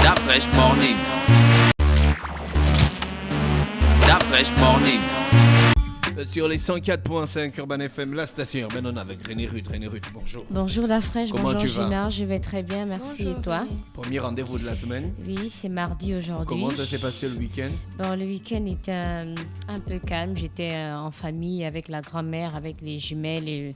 That fresh morning. That fresh morning. Sur les 104.5 Urban FM, la station urbaine, on est avec René Ruth. René Ruth, bonjour. Bonjour la fraîche, Comment bonjour tu vas? Gina, je vais très bien, merci. Bonjour, et toi? René. Premier rendez-vous de la semaine. Oui, c'est mardi aujourd'hui. Comment ça s'est passé le week-end? Bon, le week-end était un peu calme, j'étais en famille avec la grand-mère, avec les jumelles et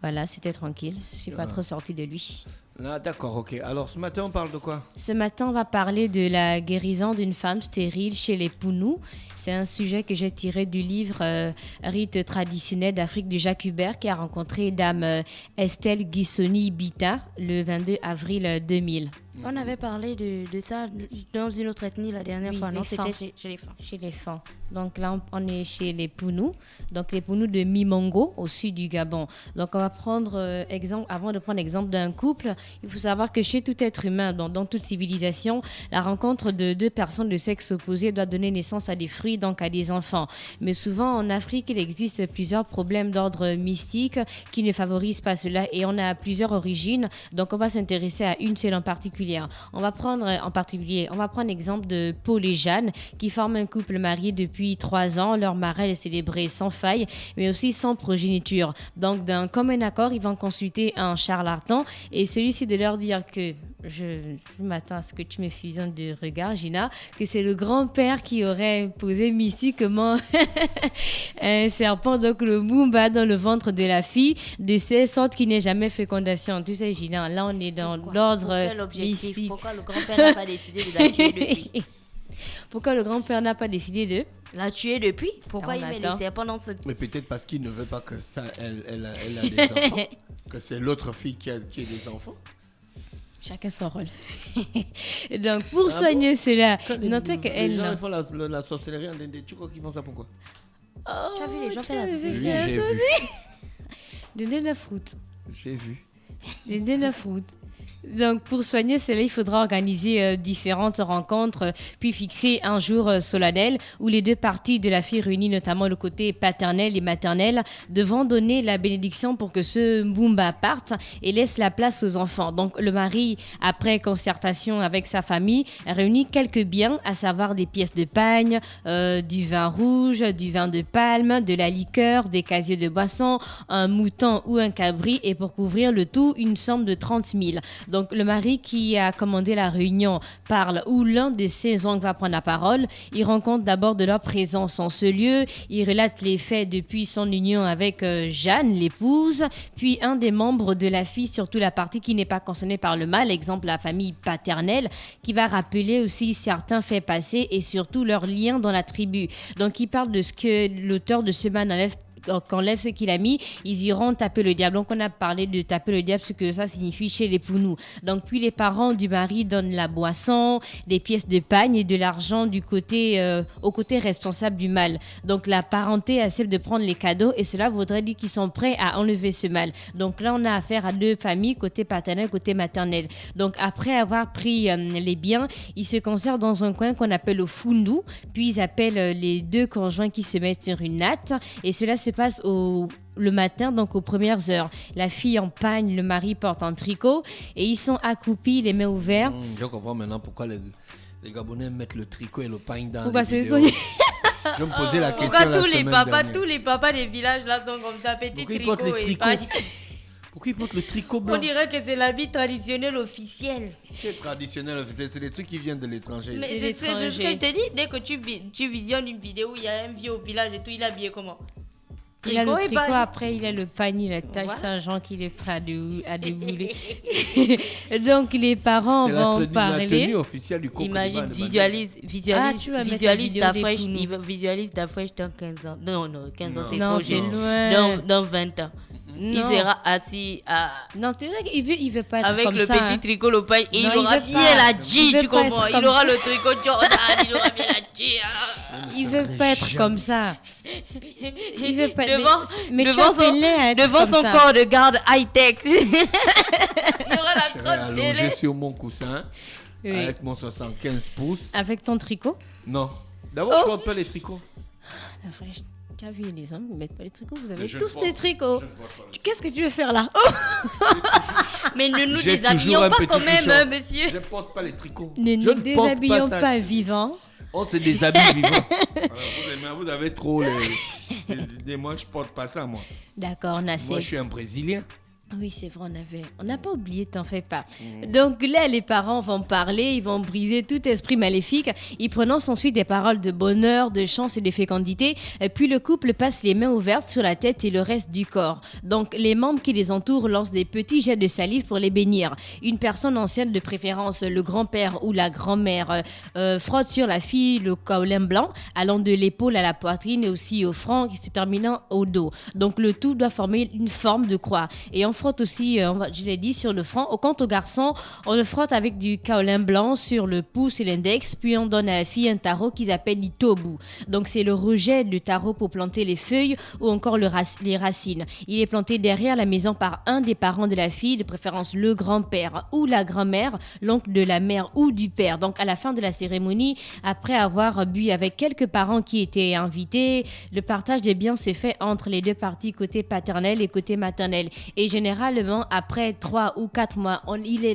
voilà, c'était tranquille. Je suis pas trop sortie de lui. Ah, d'accord, ok. Alors ce matin, on parle de quoi? Ce matin, on va parler de la guérison d'une femme stérile chez les Pounous. C'est un sujet que j'ai tiré du livre Rite traditionnel d'Afrique de Jacques Hubert qui a rencontré Dame Estelle Guissoni Bita le 22 avril 2000. On avait parlé de ça dans une autre ethnie la dernière Oui, fois, non? les C'était femmes. chez les femmes. Chez les femmes. Donc là, on est chez les Pounous. Donc les Pounous de Mimongo, au sud du Gabon. Donc on va prendre exemple, avant de prendre l'exemple d'un couple, il faut savoir que chez tout être humain, dans toute civilisation, la rencontre de deux personnes de sexe opposé doit donner naissance à des fruits, donc à des enfants. Mais souvent en Afrique, il existe plusieurs problèmes d'ordre mystique qui ne favorisent pas cela et on a plusieurs origines. Donc on va s'intéresser à une seule en particulier. On va prendre l'exemple de Paul et Jeanne qui forment un couple marié depuis 3 ans. Leur mariage est célébré sans faille, mais aussi sans progéniture. Donc, d'un commun accord, ils vont consulter un charlatan et celui-ci de leur dire que je m'attends à ce que tu me fusionnes de regard, Gina, que c'est le grand-père qui aurait posé mystiquement un serpent, donc le Mumba, dans le ventre de la fille, de telle sorte qu'il n'ait jamais fécondation. Tu sais, Gina, là, on est dans l'ordre mystique. Pourquoi le grand-père n'a pas décidé de la tuer depuis? Pourquoi le grand-père n'a pas décidé de... La tuer depuis? Pourquoi On il met attend. les serpents dans cette... Mais peut-être parce qu'il ne veut pas que ça, elle a des enfants. Que c'est l'autre fille qui ait des enfants. Chacun son rôle. Donc, pour soigner cela, notez Les qu'elle... gens ils font la sorcellerie en Inde. Tu crois qu'ils font ça pourquoi? Tu as vu les gens faire la Oui, sorcellerie? j'ai vu. De 9 août. J'ai vu. Le 9 août. Donc, pour soigner cela, il faudra organiser différentes rencontres, puis fixer un jour solennel où les deux parties de la fille réunies, notamment le côté paternel et maternel, devront donner la bénédiction pour que ce Mbumba parte et laisse la place aux enfants. Donc, le mari, après concertation avec sa famille, réunit quelques biens, à savoir des pièces de pagne, du vin rouge, du vin de palme, de la liqueur, des casiers de boisson, un mouton ou un cabri, et pour couvrir le tout, une somme de 30 000. Donc, le mari qui a commandé la réunion parle ou l'un de ses oncles va prendre la parole. Il rend compte d'abord de leur présence en ce lieu. Il relate les faits depuis son union avec Jeanne, l'épouse, puis un des membres de la fille, surtout la partie qui n'est pas concernée par le mal, exemple la famille paternelle, qui va rappeler aussi certains faits passés et surtout leur lien dans la tribu. Donc, il parle de ce que l'auteur de ce manuscrit qu'enlève ce qu'il a mis, ils iront taper le diable. Donc, on a parlé de taper le diable, ce que ça signifie chez les Pounous. Donc, puis les parents du mari donnent la boisson, des pièces de pagne et de l'argent au côté responsable du mal. Donc, la parenté accepte de prendre les cadeaux et cela voudrait dire qu'ils sont prêts à enlever ce mal. Donc, là, on a affaire à deux familles, côté paternel, côté maternel. Donc, après avoir pris les biens, ils se conservent dans un coin qu'on appelle le fundu, puis ils appellent les deux conjoints qui se mettent sur une natte et cela se passe le matin, donc aux premières heures. La fille en pagne, le mari porte un tricot et ils sont accroupis, les mains ouvertes. Je comprends maintenant pourquoi les Gabonais mettent le tricot et le pagne dans Pourquoi les c'est vidéos. Je me posais la question Pourquoi la semaine dernière. tous les papas des villages là sont comme ça, petit Pourquoi ils portent tricot les et tricots? pagne? Pourquoi ils portent le tricot On blanc? dirait que c'est l'habit traditionnel officiel. C'est traditionnel, c'est des trucs qui viennent de l'étranger. Mais Et c'est ce que je te dis, dès que tu visionnes une vidéo où il y a un vieux au village et tout, il est habillé comment? Il a le et tricot, pagne. après il a le panier, la tache Voilà. Saint-Jean qu'il est prêt à débouler. Donc les parents C'est vont la parler. tenue officielle du Côte Imagine, d'Ivoire, Tu vas mettre la vidéo des Pounous. visualise ta fraîche dans 15 ans. Non, 15 ans, c'est Non, trop c'est jeune. loin. Dans 20 ans. Il Non. sera assis Non, tu sais qu'il veut pas être avec comme le ça. petit tricot, le paille, et Non, il aura il veut bien pas. la Il G, veut tu pas comprends? être Il comme aura ça. le tricot Jordan, il aura bien la G. Il veut pas être comme ça. Il veut pas. Mais tu devant as fait l'air à être devant comme son ça. corps de garde high-tech. Il aura Je la serai grande allongé télé. sur mon coussin Oui. avec mon 75 pouces. Avec ton tricot. Non. D'abord, je porte pas les tricots. La fraîche. Tu as vu les hommes, ils ne mettent pas les tricots. Vous avez Mais je tous ne des porte- tricots. je ne porte pas les Qu'est-ce que tu veux faire là? Oh, Mais ne nous J'ai toujours déshabillons un pas petit quand même, t-shirt. monsieur. Je ne porte pas les tricots. ne Je nous ne porte déshabillons ça. pas vivants. On se déshabille vivant. Vous avez trop les... Moi, je porte pas ça, moi. D'accord, on Moi, accepte. je suis un Brésilien. Oui, c'est vrai, on n'a pas oublié, t'en fais pas. Donc là, les parents vont parler, ils vont briser tout esprit maléfique. Ils prononcent ensuite des paroles de bonheur, de chance et de fécondité. Et puis le couple passe les mains ouvertes sur la tête et le reste du corps. Donc les membres qui les entourent lancent des petits jets de salive pour les bénir. Une personne ancienne, de préférence le grand-père ou la grand-mère, frotte sur la fille le kaolin blanc, allant de l'épaule à la poitrine et aussi au front, qui se terminant au dos. Donc le tout doit former une forme de croix. Et on frotte aussi, je l'ai dit, sur le front. Quant au garçon, on le frotte avec du kaolin blanc sur le pouce et l'index, puis on donne à la fille un tarot qu'ils appellent l'itobu. Donc c'est le rejet du tarot pour planter les feuilles ou encore les racines. Il est planté derrière la maison par un des parents de la fille, de préférence le grand-père ou la grand-mère, l'oncle de la mère ou du père. Donc à la fin de la cérémonie, après avoir bu avec quelques parents qui étaient invités, le partage des biens se fait entre les deux parties, côté paternel et côté maternel. Et généralement, après 3 ou 4 mois,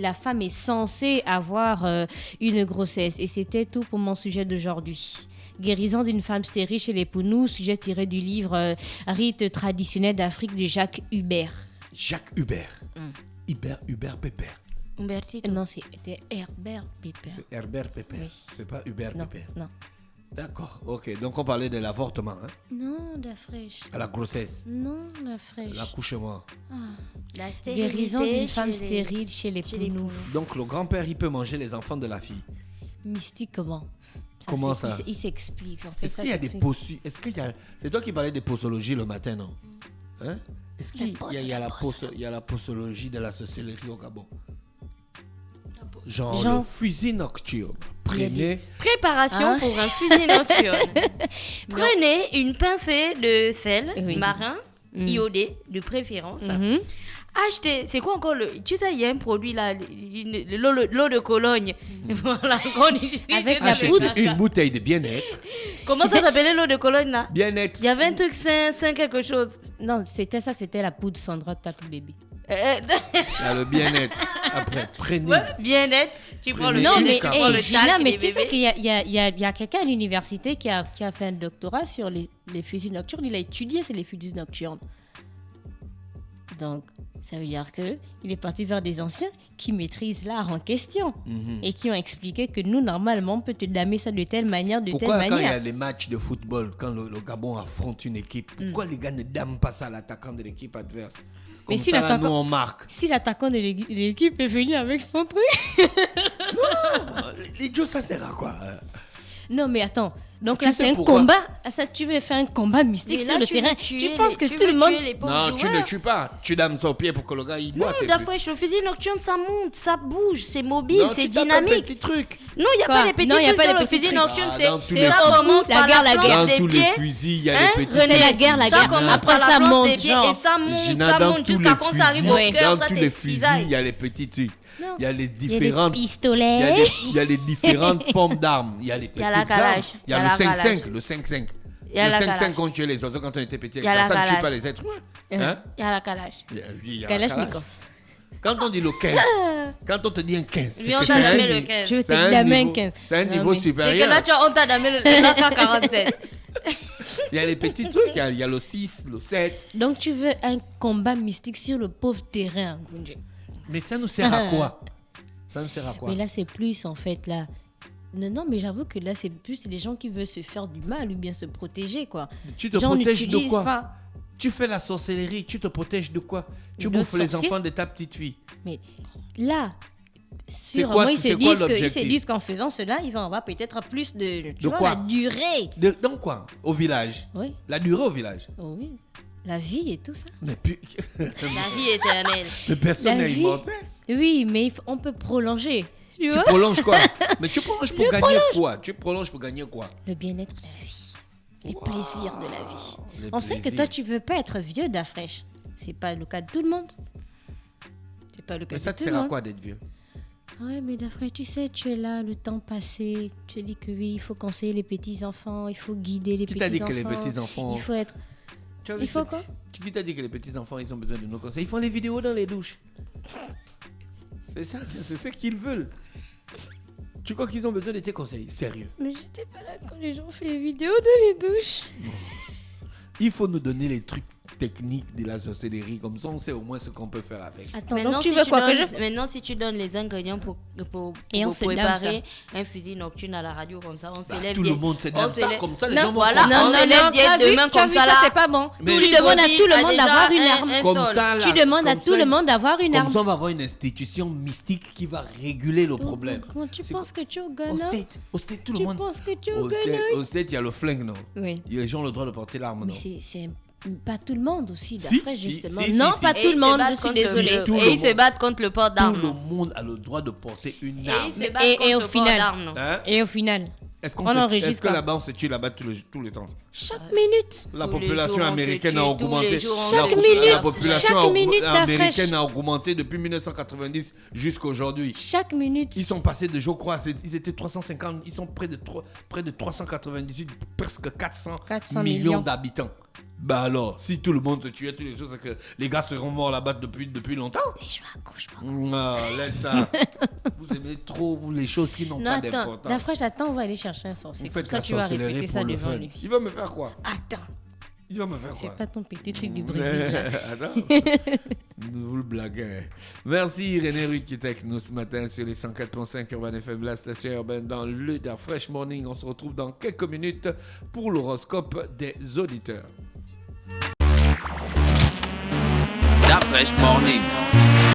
la femme est censée avoir une grossesse. Et c'était tout pour mon sujet d'aujourd'hui. Guérison d'une femme stérile chez les Pounous, sujet tiré du livre Rites traditionnels d'Afrique de Jacques Hubert. Jacques Hubert. Hubert Pépère. Humbertito. Non, c'était Herbert Pépère. C'est Herbert Pépère. Oui. C'est pas Hubert Non, Pépère. non. D'accord, ok. Donc on parlait de l'avortement, hein, Non, la fraîche. à la grossesse, Non, la fraîche. l'accouchement. La stérilité Guérison d'une femme chez les- stérile chez les chez les Pounous. Donc le grand-père, il peut manger les enfants de la fille. Mystiquement. Comment c'est- ça Il s'explique. En fait, Est-ce ça qu'il y a des s'explique. possu... Est-ce qu'il y a... C'est toi qui parlais de posologie le matin, non? Hein? Est-ce qu'il y a la posologie de la sorcellerie au Gabon? Genre Genre- le fusil nocturne. Prenez... Préparation Hein? pour un fusil nocturne. Prenez une pincée de sel Oui. marin, iodé, de préférence. Mhm. Achetez, c'est quoi encore le... Tu sais, il y a un produit là, l'eau de Cologne. Voilà, qu'on utilise Avec dans la les Achète poudre. marques. une bouteille de bien-être. Comment ça s'appelait l'eau de Cologne là? Bien-être. Il y avait un truc Saint quelque chose. Non, c'était la poudre Sandra Tatou Baby. Il y a le bien-être. Après, prenez... Ouais, bien-être. Tu prends le Mais Non, une mais bien-être, tu prends le Gina, talc mais des tu sais bébés. qu'il y a quelqu'un à l'université qui a fait un doctorat sur les fusils nocturnes. Il a étudié sur les fusils nocturnes. Donc, ça veut dire qu'il est parti vers des anciens qui maîtrisent l'art en question et qui ont expliqué que nous, normalement, on peut te damer ça de telle manière, de Pourquoi telle quand il y a manière. les matchs de football, quand le Gabon affronte une équipe, pourquoi les gars ne dament pas ça à l'attaquant de l'équipe adverse? Comme Mais si ça, là, l'attaquant- nous, on marque. Si l'attaquant de l'équipe est venu avec son truc. L'idiot, ça sert à quoi? Non, mais attends. Donc Tu là, sais c'est un pourquoi? combat. Ah, ça, tu veux faire un combat mystique Mais sur là, le tu terrain. veux tuer Tu penses que les- tu tout le veux monde. tuer les pauvres Non, tu ne joueurs. tues pas. Tu dames son pied pour que le gars, il Non, boite. Dafresh, le fusil nocturne, ça monte, ça bouge, c'est mobile, Non, c'est tu tapes un dynamique. petit truc. Non, il n'y a Quoi? pas les petits Non, y a trucs pas dans les le petits fusil trucs. nocturne. Ah, C'est dans tous c'est les- ça Au commence bout, la par guerre, la plante guerre. Dans des tous les pieds. fusils, il y a Hein? les petits Prenez trucs. la guerre, la Ça guerre. commence Après, par la ça plante monte, des pieds genre. et ça monte, Gina, ça dans monte tous jusqu'à les quand ça arrive fusils, au Ouais. cœur, dans ça tous t'es les fusils, cisaille. il y a les petits trucs. Non. Il y a les Il y a des différentes. pistolets. Il y a les différentes formes d'armes. Il y a les petites y a la armes. calage, Il y a il y le a la 5-5. calage. Le 5-5. Il y a Le la 5-5 calage. qu'on tuait les oiseaux quand on était petit. Il y a la Ça ne tue calage. pas les êtres humains. Hein? Il y a la calage. Oui, il y a la Kalachnikov. calage. Quand on dit le 15, quand on te dit un 15, c'est Viens, que on c'est t'a un damé le niveau- 15. Je veux c'est te un damer niveau- un 15. C'est un Non, niveau mais- C'est que supérieur. là, on t'a damé l'AK-47. Il y a les petits trucs. Il y a le 6, le 7. Donc, tu veux un combat mystique sur le pauvre terrain, Gunje. Mais ça nous sert à quoi? Ça nous sert à quoi? Mais là, c'est plus, en fait, là. Non, mais j'avoue que là, c'est plus les gens qui veulent se faire du mal ou bien se protéger, quoi. Tu te Genre, protèges de n'utilise quoi? pas. Tu fais la sorcellerie, tu te protèges de quoi? Tu D'autres bouffes les sorciers? enfants de ta petite fille. Mais là, sûrement, quoi- ils se c'est quoi disent l'objectif? qu'en faisant cela, ils vont avoir peut-être plus de. Tu De vois, quoi? la durée. Dans quoi? Au village. Oui. La durée au village. Oh oui. La vie et tout ça. Mais, puis- La vie éternelle. mais personne La n'est vie. immortel. Oui, mais on peut prolonger. Tu Tu vois? prolonges quoi? Mais tu prolonges pour gagner quoi? Tu prolonges pour gagner quoi? Le bien-être de la vie. Les plaisirs de la vie. les On sait que plaisirs. toi, tu veux pas être vieux d'Afresh. C'est pas le cas de tout le monde. C'est pas le cas Mais de ça te tout le sert à monde. quoi d'être vieux? Ouais, mais d'après, tu sais, tu es là, le temps passé. Tu dis que oui, il faut conseiller les petits-enfants, il faut guider les Qui petits-enfants. t'a dit que les petits-enfants... Il faut être... Tu as vu Il faut ce- quoi? Qui t'a dit que les petits-enfants, ils ont besoin de nos conseils? Ils font les vidéos dans les douches. C'est ça, c'est ce qu'ils veulent. Tu crois qu'ils ont besoin de tes conseils? Sérieux. Mais j'étais pas là quand les gens font les vidéos dans les douches. Il faut nous donner les trucs techniques de la sorcellerie. Comme ça, on sait au moins ce qu'on peut faire avec. Attends, Maintenant, donc tu si veux quoi que donnes- je... Maintenant, si tu donnes les ingrédients pour Et on se dame préparer un fusil nocturne à la radio comme ça, on Bah, s'élève tout bien. le monde se On dame ça. s'élève- Comme ça, les Non, gens vont voilà, comprendre. on s'élève bien t'as vu, demain tu as comme vu, ça, ça, là. c'est pas bon. Mais- Tu demandes à tout le monde déjà d'avoir une un- arme. un Comme sol. ça, là, Tu demandes à comme tout ça, le monde d'avoir une Comme arme. ça, on va avoir une institution mystique qui va réguler le problème. Comment tu C'est penses que tu es au Au Ghana? State, tout le Tu monde. penses que tu es au Au Ghana? State, au State, il y a le flingue, non? Oui. Les gens ont le droit de porter l'arme, non? Mais c'est pas tout le monde aussi, Si, d'après, si, justement. si, Non, si, pas si. tout Et le ils se monde, battent je suis contre le- désolée. Tout le Et ils se monde. battent contre le port Tout d'armes. le monde a le droit de porter une Et arme. ils se battent Et contre au le port final- d'armes. Hein? Et au final, Est-ce on qu'on est-ce n'enregistre que pas. là-bas on se tue là-bas tous les temps? Chaque minute. La Tous les population jours, on se américaine tue, a tous les augmenté. jours, on La- Chaque la minute, population chaque minute, la américaine fraîche. a augmenté depuis 1990 jusqu'à aujourd'hui. Chaque minute. Ils sont passés de, je crois, ils étaient 350, ils sont près de 398, presque 400 millions millions. d'habitants. Bah alors, si tout le monde se tuait tous les jours, c'est que les gars seront morts là-bas depuis longtemps. Les joueurs à gauche. Non, laisse ça. Vous aimez trop, vous, les choses qui n'ont Non, pas attends. d'importance. La fraîche, attends, on va aller chercher un sorcier. Vous Comme faites ça, la tu vas sorcellerie répéter ça pour le devant fun. lui. Il va me faire quoi? Attends, Il va me faire quoi? c'est pas ton petit truc du Brésil. là. Attends. Vous le blaguez. Merci René Rude qui était avec nous ce matin sur les 104.5 Urban FM, la station urbaine dans le Da Fresh Morning. On se retrouve dans quelques minutes pour l'horoscope des auditeurs. That fresh morning.